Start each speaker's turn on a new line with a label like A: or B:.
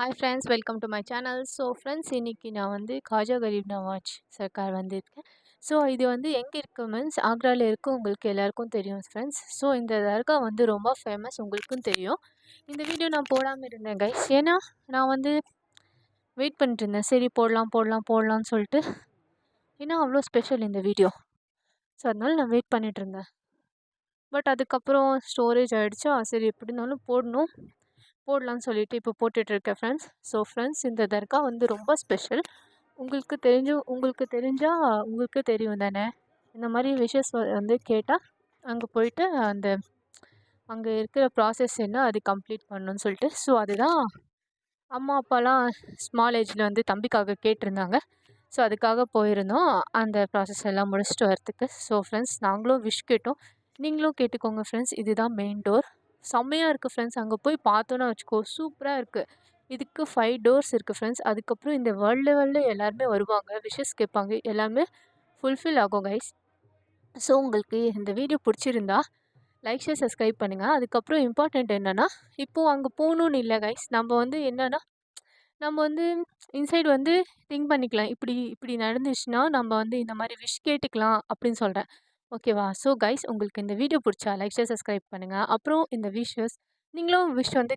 A: Hi friends, welcome to my channel. So friends, இன்றைக்கி நான் வந்து காஜா கரீப் நவாஜ் சர்க்கார் வந்திருக்கேன். ஸோ இது வந்து எங்கே இருக்குது மீன்ஸ் ஆக்ராவில் இருக்குது. உங்களுக்கு எல்லாருக்கும் தெரியும் ஃப்ரெண்ட்ஸ். ஸோ இந்த தர்கா வந்து ரொம்ப ஃபேமஸ், உங்களுக்கும் தெரியும். இந்த வீடியோ நான் போடாமல் இருந்தேன் கைஸ், ஏன்னா நான் வந்து வெயிட் பண்ணிட்டு இருந்தேன். சரி போடலாம்னு சொல்லிட்டு, ஏன்னா அவ்வளோ ஸ்பெஷல் இந்த வீடியோ. ஸோ அதனால நான் வெயிட் பண்ணிட்டு இருந்தேன். பட் அதுக்கப்புறம் ஸ்டோரேஜ் ஆகிடுச்சா, சரி எப்படி இருந்தாலும் போடலான்னு சொல்லிட்டு இப்போ போட்டுட்ருக்கேன் ஃப்ரெண்ட்ஸ். ஸோ ஃப்ரெண்ட்ஸ், இந்த தர்கா வந்து ரொம்ப ஸ்பெஷல். உங்களுக்கு தெரிஞ்சால் உங்களுக்கு தெரியும் தானே. இந்த மாதிரி விஷஸ் வந்து கேட்டால் அங்கே போயிட்டு அங்கே இருக்கிற ப்ராசஸ் என்ன அது கம்ப்ளீட் பண்ணணும்னு சொல்லிட்டு, ஸோ அதுதான் அம்மா அப்பாலாம் ஸ்மால் ஏஜில் வந்து தம்பிக்காக கேட்டிருந்தாங்க. ஸோ அதுக்காக போயிருந்தோம் அந்த ப்ராசஸ் எல்லாம் முடிச்சுட்டு வரத்துக்கு. ஸோ ஃப்ரெண்ட்ஸ், நாங்களும் விஷ் கேட்டோம், நீங்களும் கேட்டுக்கோங்க ஃப்ரெண்ட்ஸ். இதுதான் மெயின் டோர். செம்மையாக இருக்குது ஃப்ரெண்ட்ஸ். அங்கே போய் பார்த்தோன்னா வச்சுக்கோ, சூப்பராக இருக்குது. இதுக்கு 5 டோர்ஸ் இருக்குது ஃப்ரெண்ட்ஸ். அதுக்கப்புறம் இந்த வேர்ல்டு லெவலில் எல்லாருமே வருவாங்க, விஷஸ் கேட்பாங்க, எல்லாமே ஃபுல்ஃபில் ஆகும் கைஸ். ஸோ உங்களுக்கு இந்த வீடியோ பிடிச்சிருந்தா லைக், ஷேர், சப்ஸ்கிரைப் பண்ணுங்கள். அதுக்கப்புறம் இம்பார்ட்டண்ட் என்னென்னா, இப்போது அங்கே போகணுன்னு இல்லை கைஸ். நம்ம வந்து என்னென்னா, நம்ம வந்து இன்சைட் வந்து திங்க் பண்ணிக்கலாம். இப்படி நடந்துச்சுன்னா நம்ம வந்து இந்த மாதிரி விஷ் கேட்டுக்கலாம் அப்படின்னு சொல்கிறேன். ஓகேவா? ஸோ கைஸ், உங்களுக்கு இந்த வீடியோ பிடிச்சா லைக், ஷேர், சப்ஸ்கிரைப் பண்ணுங்கள். அப்புறம் இந்த விஷஸ் நீங்களும் விஷ் வந்து